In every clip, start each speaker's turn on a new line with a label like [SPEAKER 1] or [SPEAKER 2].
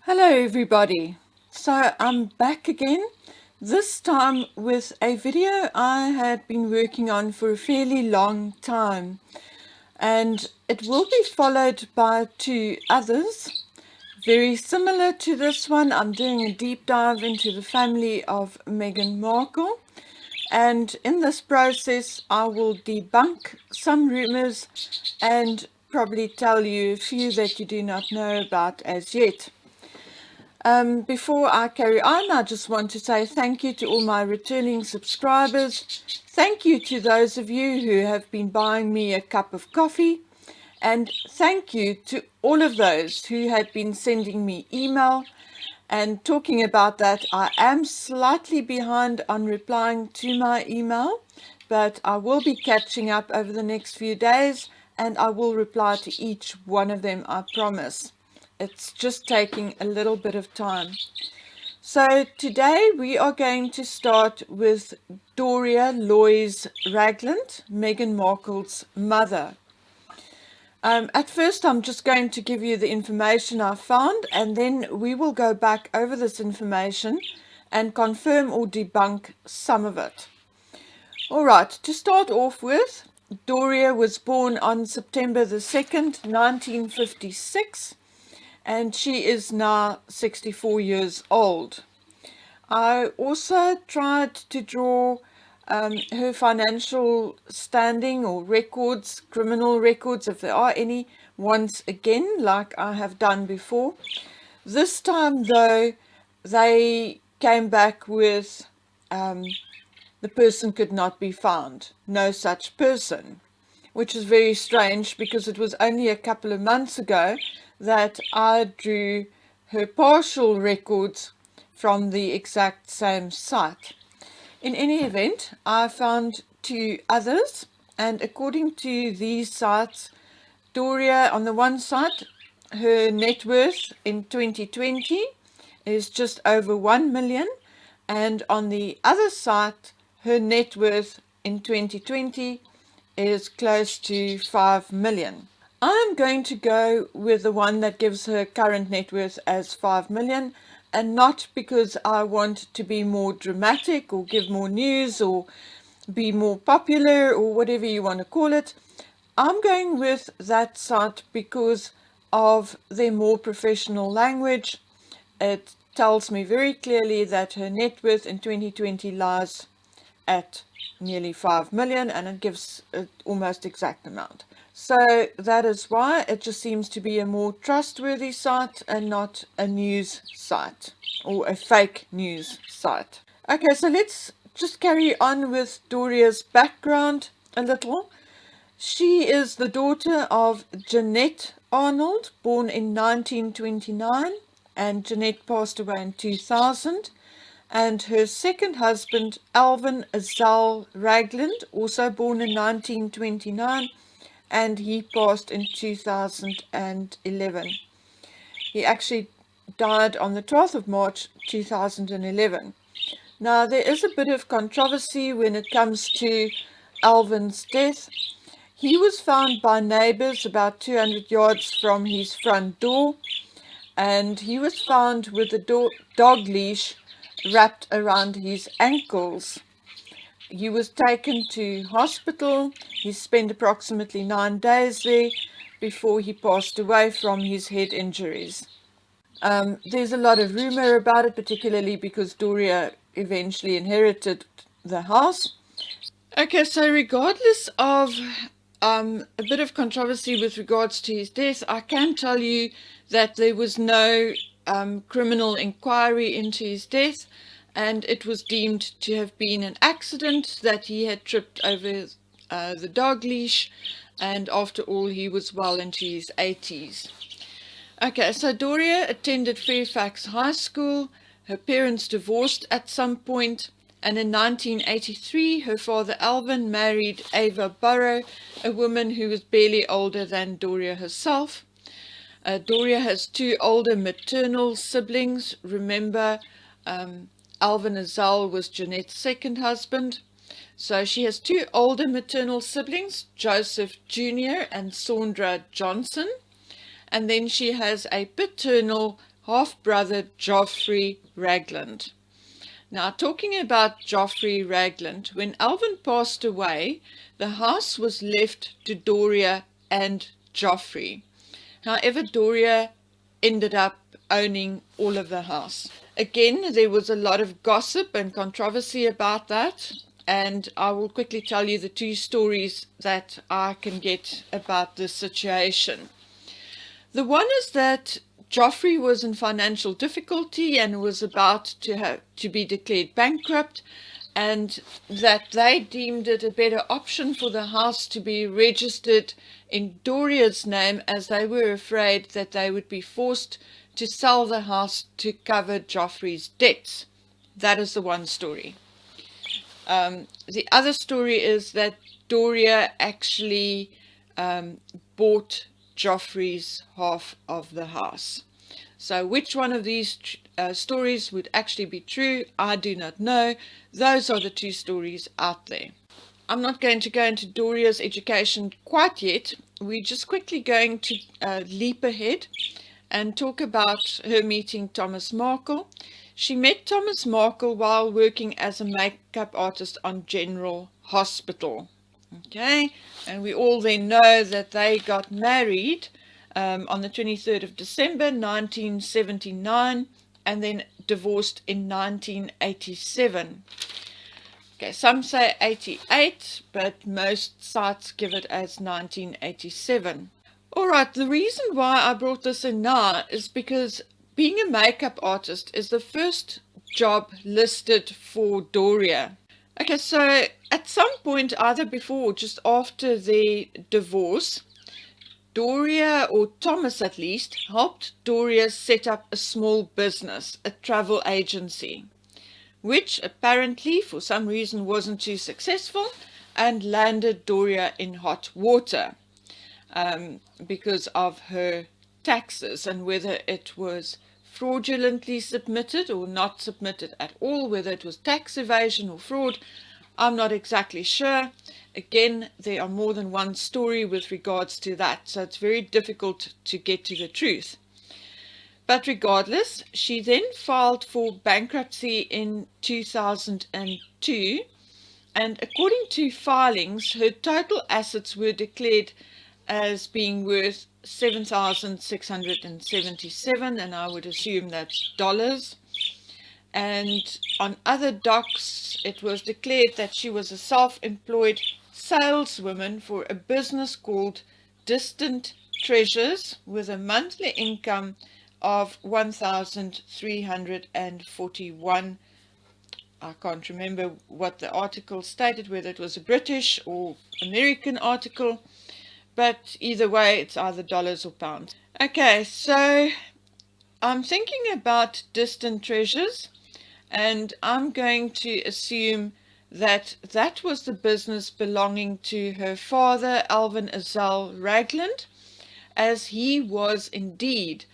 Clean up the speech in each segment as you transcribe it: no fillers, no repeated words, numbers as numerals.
[SPEAKER 1] Hello everybody, so I'm back again, this time with a video I had been working on for a fairly long time, and it will be followed by two others very similar to this one. I'm doing a deep dive into the family of Meghan Markle, and in this process I will debunk some rumors and probably tell you a few that you do not know about as yet. Before I carry on, I just want to say thank you to all my returning subscribers. Thank you to those of you who have been buying me a cup of coffee. And thank you to all of those who have been sending me email. And talking about that, I am slightly behind on replying to my email, but I will be catching up over the next few days and I will reply to each one of them, I promise. It's just taking a little bit of time. So today we are going to start with Loyce Ragland, Meghan Markle's mother. At first I'm just going to give you the information I found, and then we will go back over this information and confirm or debunk some of it. Alright, to start off with, Doria was born on September the 2nd, 1956. And she is now 64 years old. I also tried to draw her financial standing or records, criminal records, if there are any, once again, like I have done before. This time, though, they came back with the person could not be found, no such person, which is very strange because it was only a couple of months ago that I drew her partial records from the exact same site. In any event, I found two others, and according to these sites, Doria, on the one site, her net worth in 2020 is just over 1 million, and on the other site, her net worth in 2020 is close to 5 million. I'm going to go with the one that gives her current net worth as 5 million, and not because I want to be more dramatic or give more news or be more popular or whatever you want to call it. I'm going with that site because of their more professional language. It tells me very clearly that her net worth in 2020 lies at nearly 5 million, and it gives an almost exact amount. So that is why it just seems to be a more trustworthy site and not a news site or a fake news site. Okay, so let's just carry on with Doria's background a little. She is the daughter of Jeanette Arnold, born in 1929, and Jeanette passed away in 2000. And her second husband, Alvin Azal Ragland, also born in 1929, and he passed in 2011. He actually died on the 12th of March 2011. Now, there is a bit of controversy when it comes to Alvin's death. He was found by neighbors about 200 yards from his front door, and he was found with a dog leash wrapped around his ankles. He was taken to hospital. He spent approximately 9 days there before he passed away from his head injuries. There's a lot of rumor about it, particularly because Doria eventually inherited the house. Okay, so regardless of a bit of controversy with regards to his death, I can tell you that there was no criminal inquiry into his death, and it was deemed to have been an accident, that he had tripped over the dog leash, and after all he was well into his 80s. Okay, so Doria attended Fairfax High School. Her parents divorced at some point, and in 1983 her father Alvin married Ava Burrow, a woman who was barely older than Doria herself. Doria has two older maternal siblings. Remember, Alvin Azal was Jeanette's second husband. So she has two older maternal siblings, Joseph Jr. and Sandra Johnson. And then she has a paternal half-brother Geoffrey Ragland. Now, talking about Geoffrey Ragland, when Alvin passed away, the house was left to Doria and Geoffrey. However, Doria ended up owning all of the house. Again, there was a lot of gossip and controversy about that, and I will quickly tell you the two stories that I can get about this situation. The one is that Geoffrey was in financial difficulty and was about to be declared bankrupt, and that they deemed it a better option for the house to be registered in Doria's name, as they were afraid that they would be forced to sell the house to cover Geoffrey's debts. That is the one story. The other story is that Doria actually bought Geoffrey's half of the house. So which one of these stories would actually be true, I do not know. Those are the two stories out there. I'm not going to go into Doria's education quite yet. We're just quickly going to leap ahead and talk about her meeting Thomas Markle. She met Thomas Markle while working as a makeup artist on General Hospital. Okay, and we all then know that they got married on the 23rd of December 1979 and then divorced in 1987. Okay, some say 88, but most sites give it as 1987. Alright, the reason why I brought this in now is because being a makeup artist is the first job listed for Doria. Okay, so at some point, either before or just after their divorce, Doria, or Thomas at least, helped Doria set up a small business, a travel agency, which apparently for some reason wasn't too successful and landed Doria in hot water because of her taxes, and whether it was fraudulently submitted or not submitted at all, whether it was tax evasion or fraud, I'm not exactly sure. Again, there are more than one story with regards to that, so it's very difficult to get to the truth. But regardless, she then filed for bankruptcy in 2002, and according to filings, her total assets were declared as being worth $7,677, and I would assume that's dollars. And on other docs, it was declared that she was a self-employed saleswoman for a business called Distant Treasures with a monthly income of 1,341. I can't remember what the article stated, whether it was a British or American article, but either way, it's either dollars or pounds. Okay, so I'm thinking about Distant Treasures, and I'm going to assume that that was the business belonging to her father, Alvin Azell Ragland, as he was indeed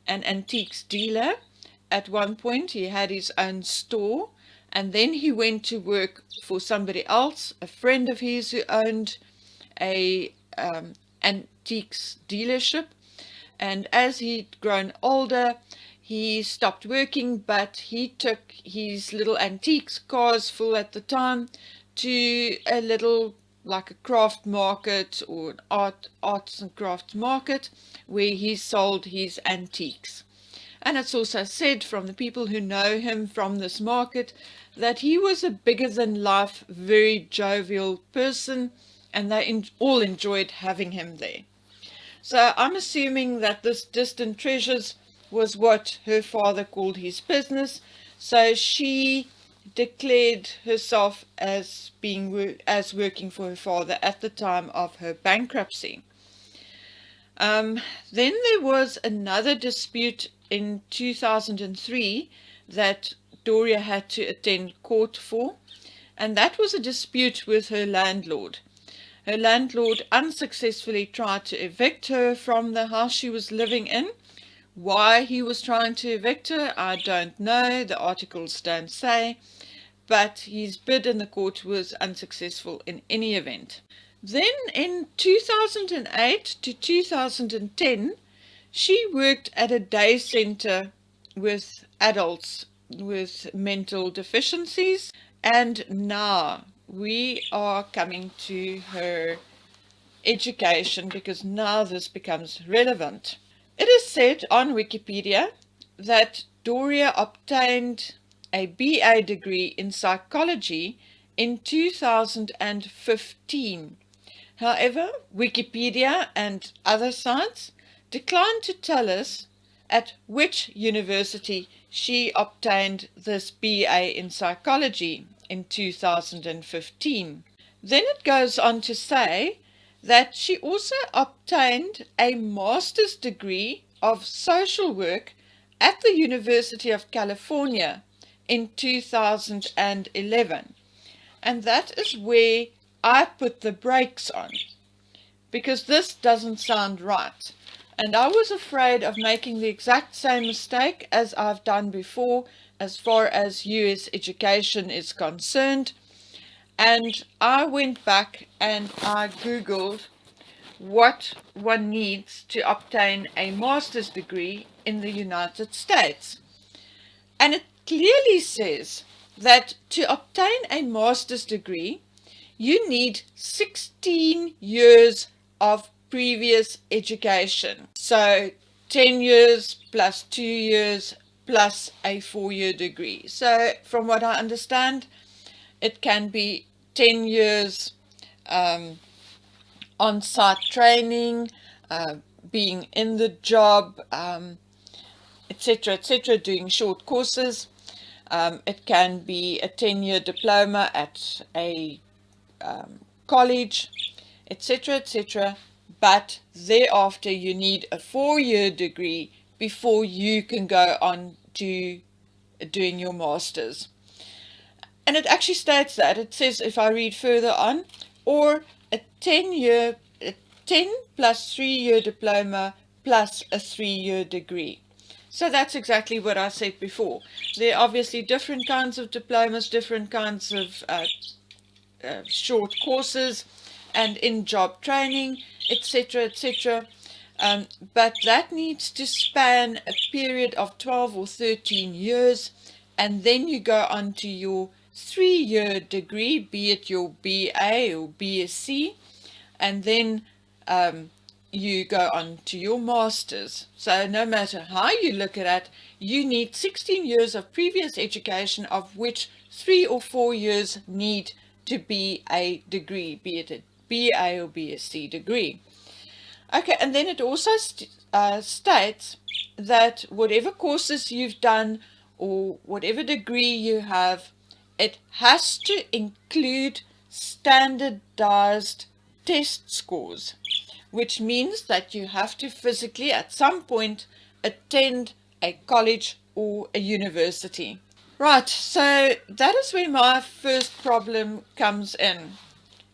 [SPEAKER 1] an antiques dealer. At one point, he had his own store, and then he went to work for somebody else, a friend of his who owned a antiques dealership. And as he'd grown older, he stopped working, but he took his little antiques, cars full at the time, to a little, like a craft market or an arts and crafts market, where he sold his antiques. And it's also said from the people who know him from this market that he was a bigger-than-life, very jovial person, and they all enjoyed having him there. So I'm assuming that this Distant Treasures was what her father called his business. So she declared herself as working for her father at the time of her bankruptcy. Then there was another dispute in 2003 that Doria had to attend court for, and that was a dispute with her landlord. Her landlord unsuccessfully tried to evict her from the house she was living in. Why he was trying to evict her, I don't know. The articles don't say. But his bid in the court was unsuccessful in any event. Then in 2008 to 2010, she worked at a day center with adults with mental deficiencies. And now we are coming to her education, because now this becomes relevant. It is said on Wikipedia that Doria obtained a BA degree in psychology in 2015. However, Wikipedia and other sites decline to tell us at which university she obtained this BA in psychology in 2015. Then it goes on to say that she also obtained a master's degree of social work at the University of California in 2011. And that is where I put the brakes on, because this doesn't sound right. And I was afraid of making the exact same mistake as I've done before as far as US education is concerned. And I went back and I Googled what one needs to obtain a master's degree in the United States. And it clearly says that to obtain a master's degree, you need 16 years of previous education. So 10 years plus 2 years plus a 4-year degree. So from what I understand, it can be 10 years on-site training, being in the job, etc., etc., doing short courses. It can be a 10-year diploma at a college, etc., etc., but thereafter you need a 4-year degree before you can go on to doing your master's. And it actually states that. It says, if I read further on, or a 10 plus 3-year diploma plus a 3-year degree. So that's exactly what I said before. There are obviously different kinds of diplomas, different kinds of short courses, and in-job training, etc., etc. But that needs to span a period of 12 or 13 years, and then you go on to your 3-year degree, be it your BA or BSc, and then you go on to your master's. So no matter how you look at it, you need 16 years of previous education, of which 3 or 4 years need to be a degree, be it a BA or BSc degree. Okay, and then it also states that whatever courses you've done or whatever degree you have, it has to include standardized test scores, which means that you have to physically at some point attend a college or a university. Right, so that is where my first problem comes in.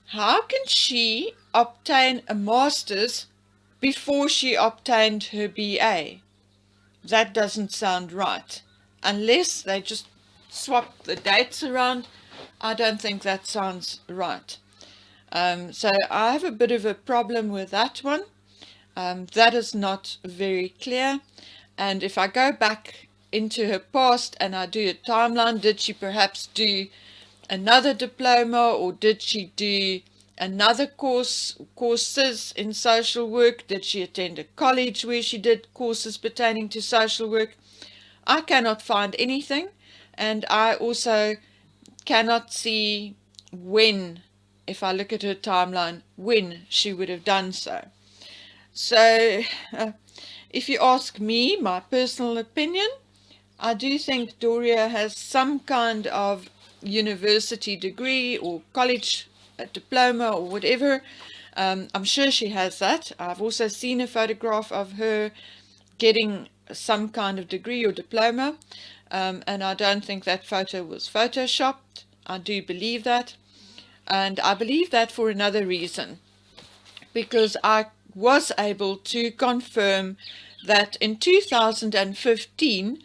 [SPEAKER 1] How can she obtain a master's before she obtained her BA? That doesn't sound right. Unless they just swap the dates around, I don't think that sounds right. So I have a bit of a problem with that one. That is not very clear. And if I go back into her past and I do a timeline, did she perhaps do another diploma, or did she do another courses in social work? Did she attend a college where she did courses pertaining to social work? I cannot find anything, and I also cannot see when, if I look at her timeline, when she would have done so. So if you ask me, my personal opinion, I do think Doria has some kind of university degree or college diploma or whatever. I'm sure she has that. I've also seen a photograph of her getting some kind of degree or diploma, and I don't think that photo was photoshopped. I do believe that, and I believe that for another reason, because I was able to confirm that in 2015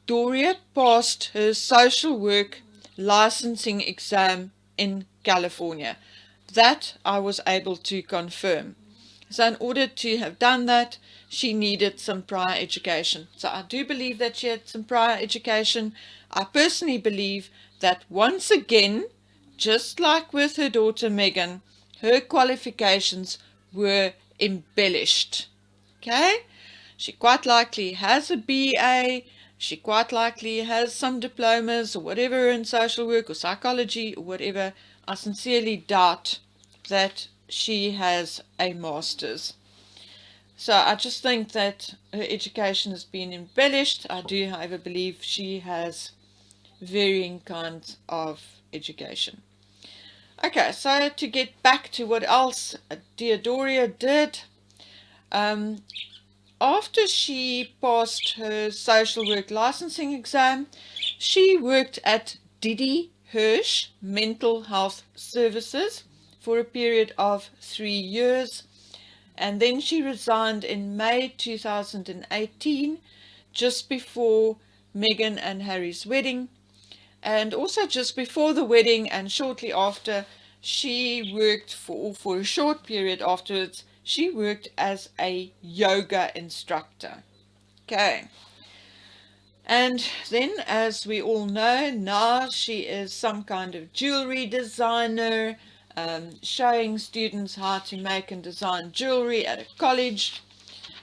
[SPEAKER 1] Doria passed her social work licensing exam in California. That I was able to confirm. So in order to have done that, she needed some prior education. So I do believe that she had some prior education. I personally believe that once again, just like with her daughter Meghan, her qualifications were embellished. Okay? She quite likely has a BA, she quite likely has some diplomas or whatever in social work or psychology or whatever. I sincerely doubt that she has a master's. So I just think that her education has been embellished. I do, however, believe she has varying kinds of education. Okay, so to get back to what else dear Doria did, after she passed her social work licensing exam, she worked at Didi Hirsch Mental Health Services for a period of 3 years, and then she resigned in May 2018, just before Meghan and Harry's wedding. And also just before the wedding and shortly after, she worked for a short period afterwards, she worked as a yoga instructor. Okay. And then, as we all know, now she is some kind of jewelry designer, showing students how to make and design jewelry at a college.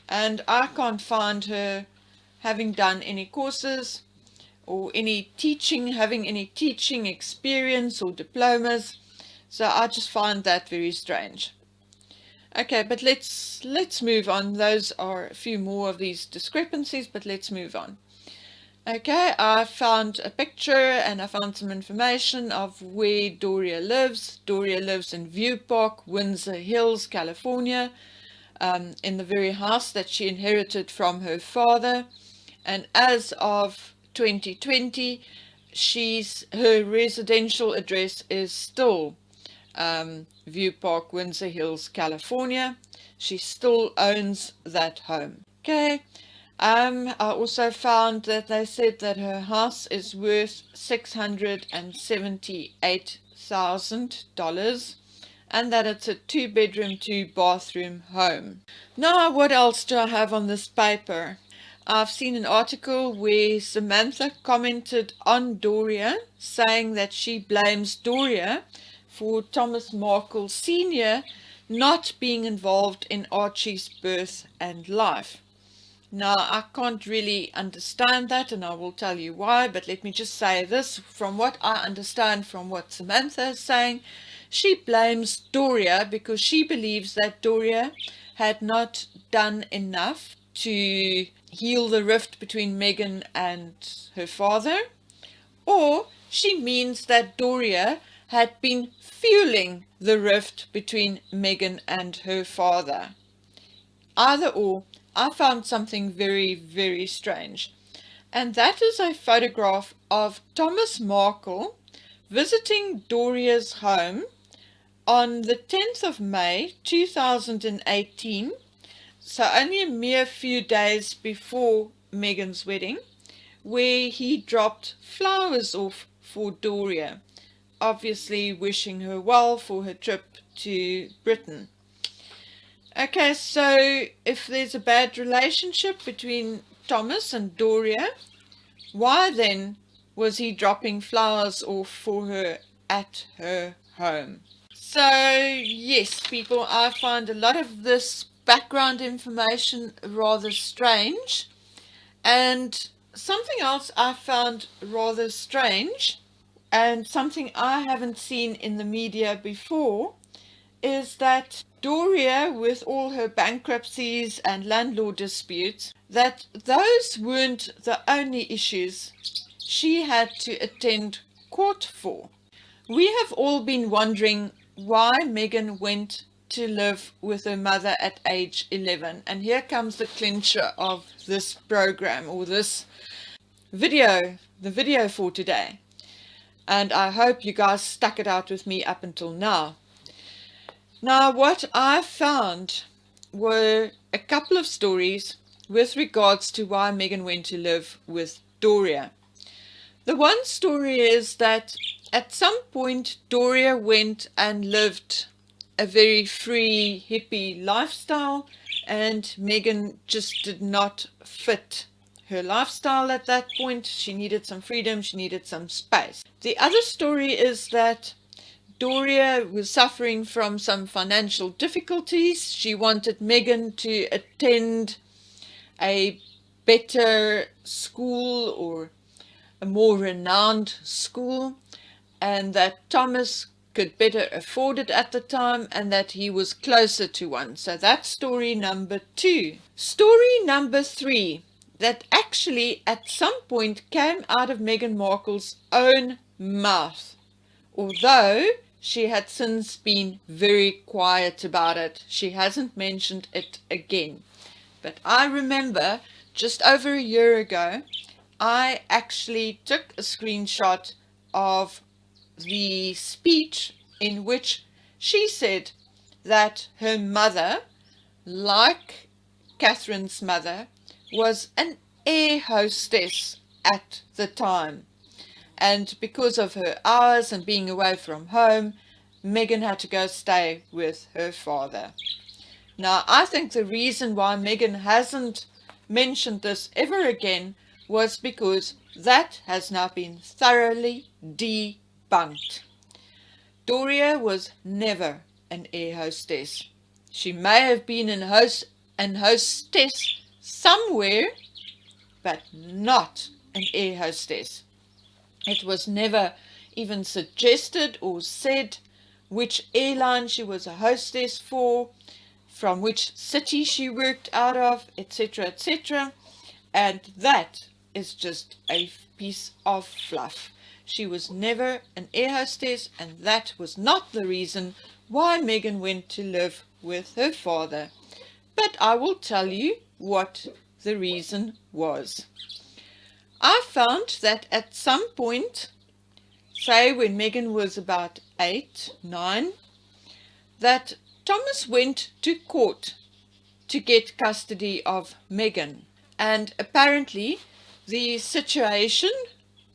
[SPEAKER 1] And I can't find her having done any courses or having any teaching experience or diplomas. So I just find that very strange. Okay, but let's move on. Those are a few more of these discrepancies, but let's move on. Okay, I found a picture and I found some information of where Doria lives. Doria lives in View Park, Windsor Hills, California, in the very house that she inherited from her father. And as of 2020, her residential address is still View Park, Windsor Hills, California. She still owns that home. Okay. I also found that they said that her house is worth $678,000 and that it's a 2-bedroom, 2-bathroom home. Now, what else do I have on this paper? I've seen an article where Samantha commented on Doria, saying that she blames Doria for Thomas Markle Sr. not being involved in Archie's birth and life. Now, I can't really understand that, and I will tell you why, but let me just say this. From what I understand from what Samantha is saying, she blames Doria because she believes that Doria had not done enough to heal the rift between Meghan and her father, or she means that Doria had been fueling the rift between Meghan and her father. Either or, I found something very, very strange. And that is a photograph of Thomas Markle visiting Doria's home on the 10th of May 2018, so only a mere few days before Meghan's wedding, where he dropped flowers off for Doria, obviously wishing her well for her trip to Britain. Okay, so if there's a bad relationship between Thomas and Doria, why then was he dropping flowers off for her at her home? So yes, people, I find a lot of this background information rather strange. And something else I found rather strange, and something I haven't seen in the media before, is that Doria, with all her bankruptcies and landlord disputes, that those weren't the only issues she had to attend court for. We have all been wondering why Meghan went to live with her mother at age 11. And here comes the clincher of this program, or this video, the video for today. And I hope you guys stuck it out with me up until now. Now, what I found were a couple of stories with regards to why Meghan went to live with Doria. The one story is that at some point Doria went and lived a very free hippie lifestyle, and Meghan just did not fit her lifestyle at that point. She needed some freedom, she needed some space. The other story is that Doria was suffering from some financial difficulties. She wanted Meghan to attend a better school or a more renowned school, and that Thomas could better afford it at the time, and that he was closer to one. So that's story number 2. Story number 3, that actually at some point came out of Meghan Markle's own mouth, although she had since been very quiet about it. She hasn't mentioned it again. But I remember just over a year ago, I actually took a screenshot of the speech in which she said that her mother, like Catherine's mother, was an air hostess at the time. And because of her hours and being away from home, Meghan had to go stay with her father. Now, I think the reason why Meghan hasn't mentioned this ever again was because that has now been thoroughly debunked. Doria was never an air hostess. She may have been an hostess somewhere, but not an air hostess. It was never even suggested or said which airline she was a hostess for, from which city she worked out of, etc., etc. And that is just a piece of fluff. She was never an air hostess, and that was not the reason why Meghan went to live with her father. But I will tell you what the reason was. I found that at some point, say when Meghan was about 8, 9, that Thomas went to court to get custody of Meghan. And apparently the situation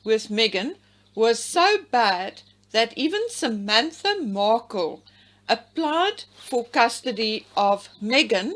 [SPEAKER 1] with Meghan was so bad that even Samantha Markle applied for custody of Meghan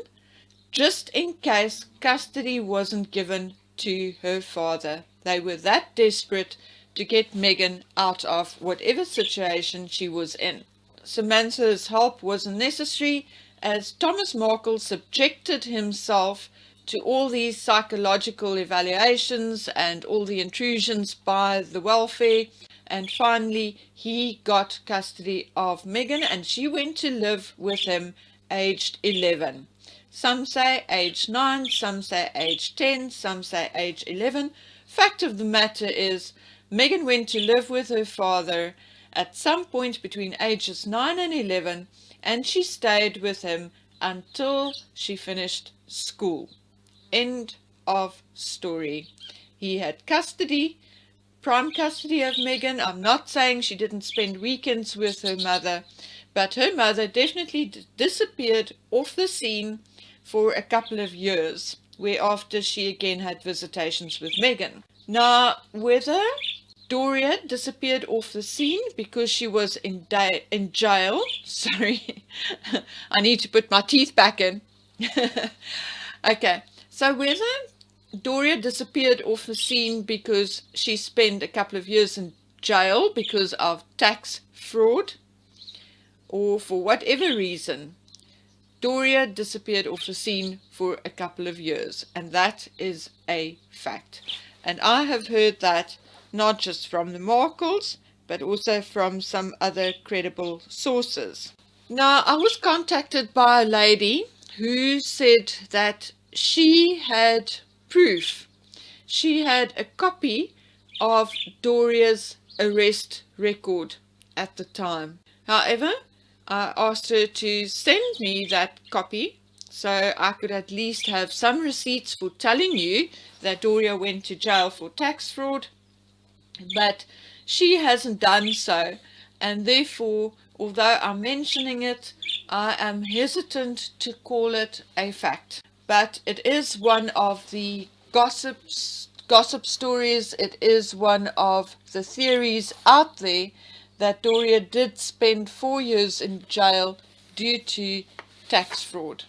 [SPEAKER 1] just in case custody wasn't given to her father. They were that desperate to get Meghan out of whatever situation she was in. Samantha's help wasn't necessary, as Thomas Markle subjected himself to all these psychological evaluations and all the intrusions by the welfare, and finally he got custody of Meghan, and she went to live with him aged 11. Some say age 9, some say age 10, some say age 11. Fact of the matter is, Meghan went to live with her father at some point between ages 9 and 11, and she stayed with him until she finished school. End of story. He had custody, prime custody of Meghan. I'm not saying she didn't spend weekends with her mother, but her mother definitely disappeared off the scene for a couple of years, whereafter she again had visitations with Meghan. Now, whether Doria disappeared off the scene because she was in jail. Sorry, I need to put my teeth back in. Okay, so whether Doria disappeared off the scene because she spent a couple of years in jail because of tax fraud, or for whatever reason, Doria disappeared off the scene for a couple of years, and that is a fact. And I have heard that not just from the Markles, but also from some other credible sources. Now, I was contacted by a lady who said that she had proof. She had a copy of Doria's arrest record at the time. However, I asked her to send me that copy so I could at least have some receipts for telling you that Doria went to jail for tax fraud, but she hasn't done so, and therefore, although I'm mentioning it, I am hesitant to call it a fact. But it is one of the gossip stories, it is one of the theories out there that Doria did spend 4 years in jail due to tax fraud.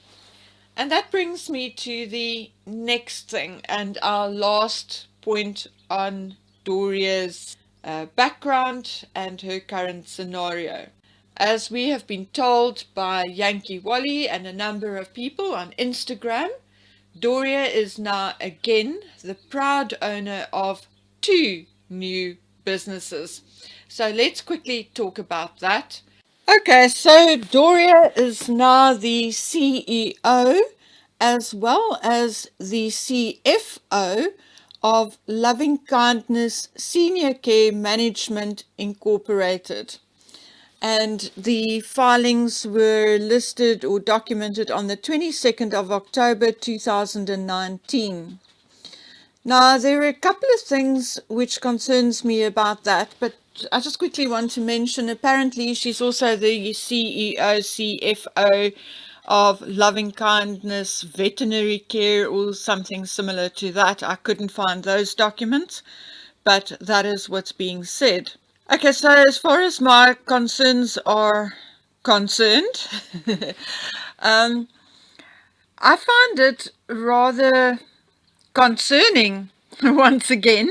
[SPEAKER 1] And that brings me to the next thing and our last point on Doria's background and her current scenario. As we have been told by Yankee Wally and a number of people on Instagram, Doria is now again the proud owner of 2 new businesses. So let's quickly talk about that. Okay, so Doria is now the CEO as well as the CFO of Loving Kindness Senior Care Management Incorporated. And the filings were listed or documented on the 22nd of October 2019. Now, there are a couple of things which concerns me about that, but I just quickly want to mention, apparently she's also the CEO, CFO of Loving Kindness Veterinary Care or something similar to that. I couldn't find those documents, but that is what's being said. Okay, so as far as my concerns are concerned, I find it rather concerning, once again,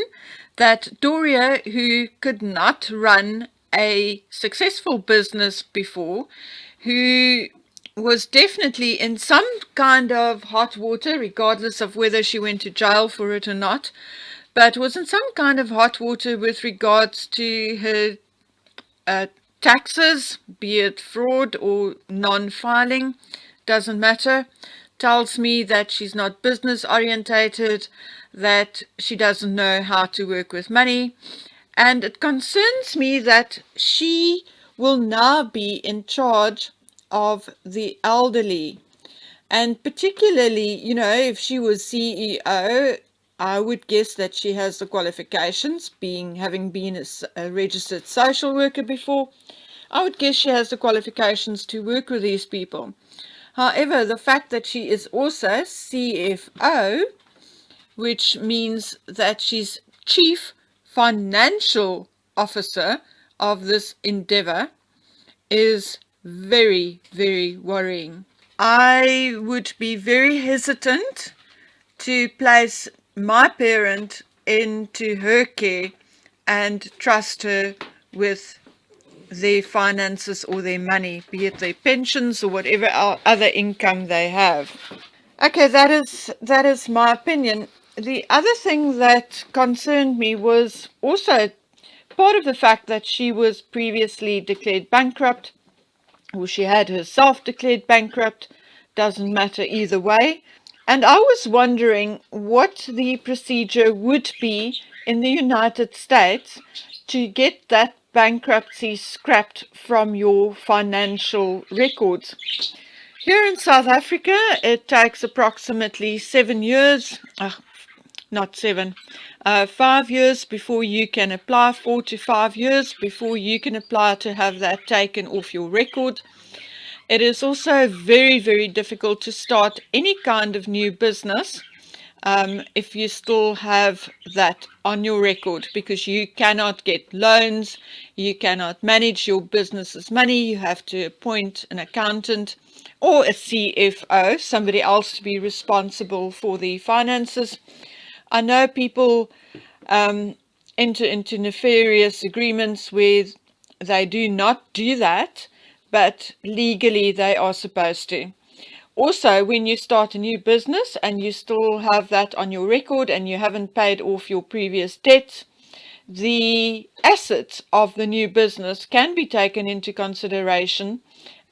[SPEAKER 1] that Doria, who could not run a successful business before, who was definitely in some kind of hot water, regardless of whether she went to jail for it or not, but was in some kind of hot water with regards to her taxes, be it fraud or non-filing, doesn't matter, tells me that she's not business orientated, that she doesn't know how to work with money, and it concerns me that she will now be in charge of the elderly. And particularly, you know, if she was CEO, I would guess that she has the qualifications, having been a registered social worker before. I would guess she has the qualifications to work with these people. However, the fact that she is also CFO, which means that she's Chief Financial Officer of this endeavor, is very, very worrying. I would be very hesitant to place my parent into her care and trust her with their finances or their money, be it their pensions or whatever other income they have. Okay, that is my opinion. The other thing that concerned me was also part of the fact that she was previously declared bankrupt, or she had herself declared bankrupt, doesn't matter either way. And I was wondering what the procedure would be in the United States to get that bankruptcy scrapped from your financial records. Here in South Africa, it takes approximately 7 years, not 7, 5 years before you can apply, 4 to 5 years before you can apply to have that taken off your record. It is also very, very difficult to start any kind of new business if you still have that on your record, because you cannot get loans, you cannot manage your business's money, you have to appoint an accountant or a CFO, somebody else to be responsible for the finances. I know people enter into nefarious agreements where they do not do that, but legally they are supposed to. Also, when you start a new business and you still have that on your record and you haven't paid off your previous debts, the assets of the new business can be taken into consideration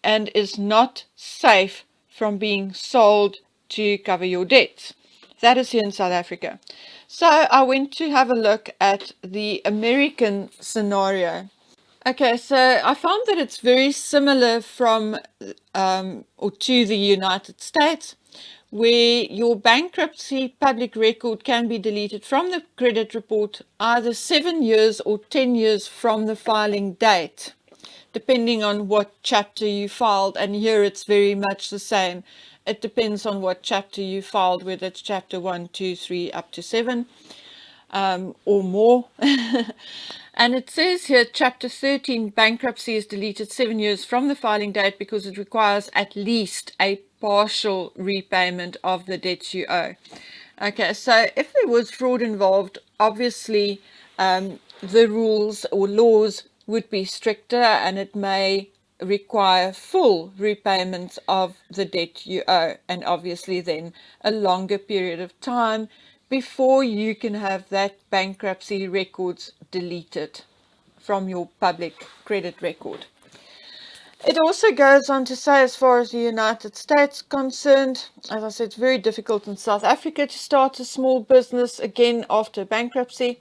[SPEAKER 1] and is not safe from being sold to cover your debts. That is here in South Africa. So I went to have a look at the American scenario. Okay, so I found that it's very similar from or to the United States, where your bankruptcy public record can be deleted from the credit report either 7 years or 10 years from the filing date, depending on what chapter you filed. And here it's very much the same. It depends on what chapter you filed, whether it's chapter 1, 2, 3, up to 7. or more. And it says here, Chapter 13, bankruptcy is deleted 7 years from the filing date because it requires at least a partial repayment of the debts you owe. Okay, so if there was fraud involved, obviously the rules or laws would be stricter, and it may require full repayment of the debt you owe, and obviously then a longer period of time before you can have that bankruptcy records deleted from your public credit record. It also goes on to say, as far as the United States concerned, as I said, it's very difficult in South Africa to start a small business again after bankruptcy.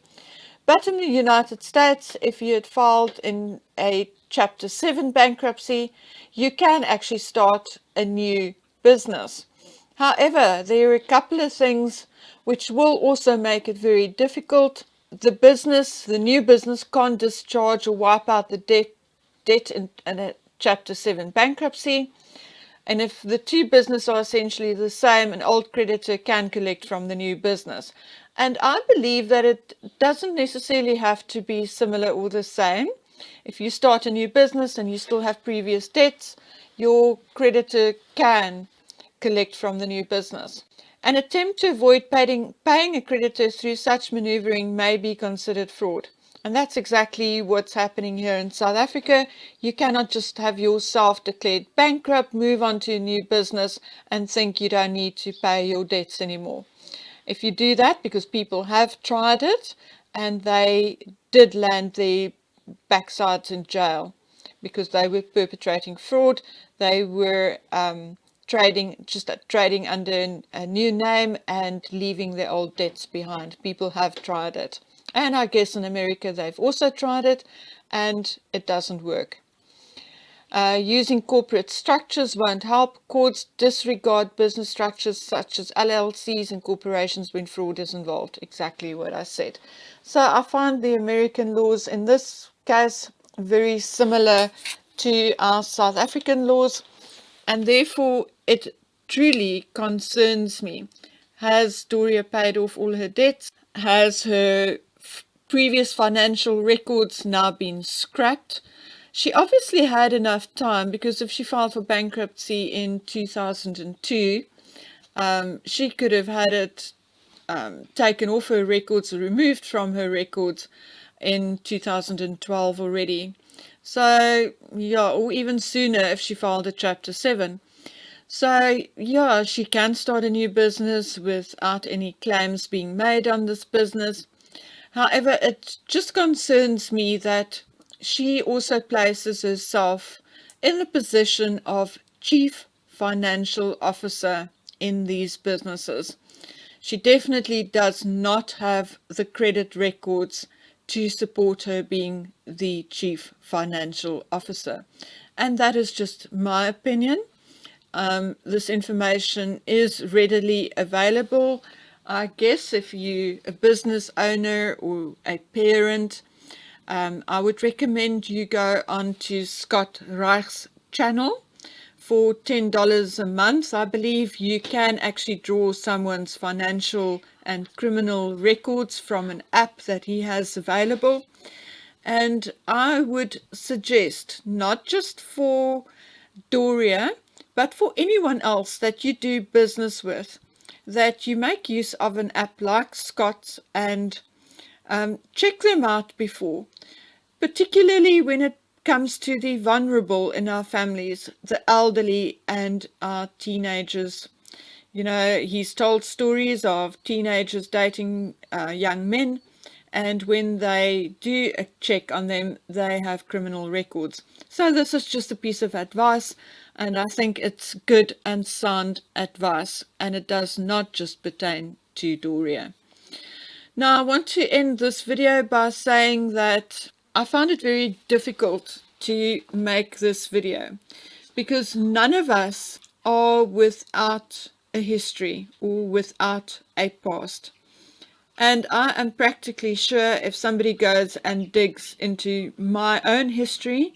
[SPEAKER 1] But in the United States, if you had filed in a Chapter 7 bankruptcy, you can actually start a new business. However, there are a couple of things which will also make it very difficult. The new business can't discharge or wipe out the debt in a Chapter 7 bankruptcy. And if the two businesses are essentially the same, an old creditor can collect from the new business. And I believe that it doesn't necessarily have to be similar or the same. If you start a new business and you still have previous debts, your creditor can collect from the new business. An attempt to avoid paying a creditor through such maneuvering may be considered fraud. And that's exactly what's happening here in South Africa. You cannot just have yourself declared bankrupt, move on to a new business, and think you don't need to pay your debts anymore. If you do that, because people have tried it, and they did land their backsides in jail because they were perpetrating fraud, they were trading under a new name and leaving their old debts behind. People have tried it. And I guess in America they've also tried it, and it doesn't work. Using corporate structures won't help. Courts disregard business structures such as LLCs and corporations when fraud is involved. Exactly what I said. So I find the American laws in this case very similar to our South African laws, and therefore it truly concerns me. Has Doria paid off all her debts? Has her previous financial records now been scrapped? She obviously had enough time, because if she filed for bankruptcy in 2002, she could have had it taken off her records or removed from her records in 2012 already. So, yeah, or even sooner if she filed a Chapter 7. So, yeah, she can start a new business without any claims being made on this business. However, it just concerns me that she also places herself in the position of chief financial officer in these businesses. She definitely does not have the credit records to support her being the chief financial officer. And that is just my opinion. This information is readily available. I guess if you're a business owner or a parent, I would recommend you go on to Scott Reich's channel. For $10 a month, I believe you can actually draw someone's financial and criminal records from an app that he has available. And I would suggest, not just for Doria, but for anyone else that you do business with, that you make use of an app like Scott's and check them out before, particularly when it comes to the vulnerable in our families, the elderly and our teenagers. You know, he's told stories of teenagers dating young men, and when they do a check on them, they have criminal records. So this is just a piece of advice, and I think it's good and sound advice, and it does not just pertain to Doria. Now, I want to end this video by saying that I found it very difficult to make this video because none of us are without a history or without a past. And I am practically sure if somebody goes and digs into my own history,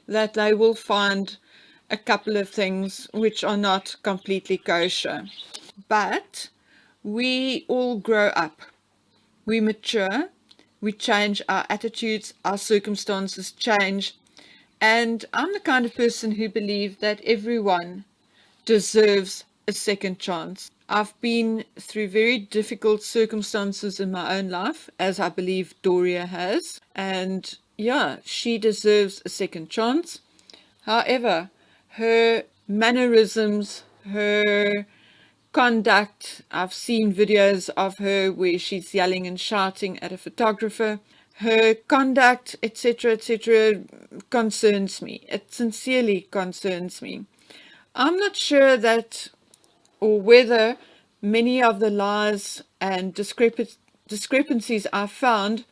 [SPEAKER 1] that they will find a couple of things which are not completely kosher. But we all grow up. we mature, we change, our attitudes, our circumstances change. And I'm the kind of person who believes that everyone deserves a second chance. I've been through very difficult circumstances in my own life, as I believe Doria has. And yeah, she deserves a second chance. However, her mannerisms, her conduct, I've seen videos of her where she's yelling and shouting at a photographer. Her conduct, etc., concerns me. It sincerely concerns me. I'm not sure that or whether many of the lies and discrepancies I found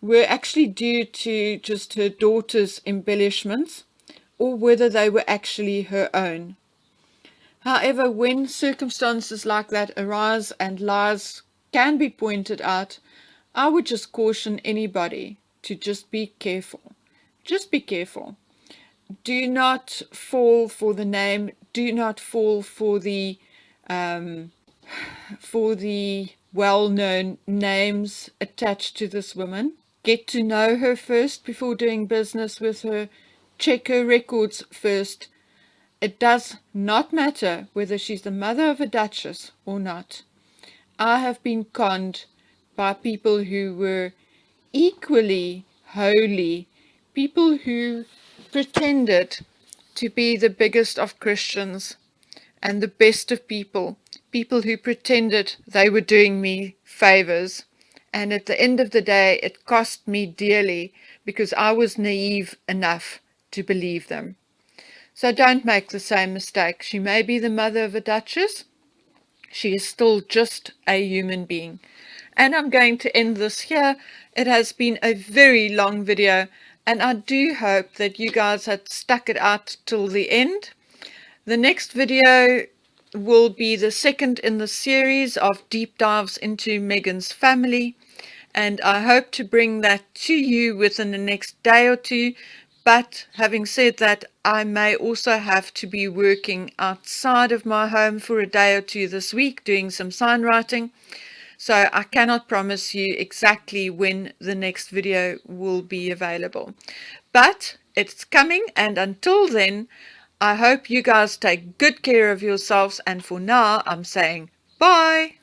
[SPEAKER 1] were actually due to just her daughter's embellishments or whether they were actually her own. However, when circumstances like that arise and lies can be pointed out, I would just caution anybody to just be careful. Just be careful. Do not fall for the name. Do not fall for the well-known names attached to this woman. Get to know her first before doing business with her. Check her records first. It does not matter whether she's the mother of a duchess or not. I have been conned by people who were equally holy, people who pretended to be the biggest of Christians and the best of people, people who pretended they were doing me favors. And at the end of the day, it cost me dearly because I was naive enough to believe them. So don't make the same mistake. She may be the mother of a duchess. She is still just a human being. And I'm going to end this here. It has been a very long video, and I do hope that you guys had stuck it out till the end. The next video will be the second in the series of deep dives into Meghan's family, and I hope to bring that to you within the next day or two. But having said that, I may also have to be working outside of my home for a day or two this week doing some sign writing. So I cannot promise you exactly when the next video will be available. But it's coming, and until then, I hope you guys take good care of yourselves, and for now I'm saying bye.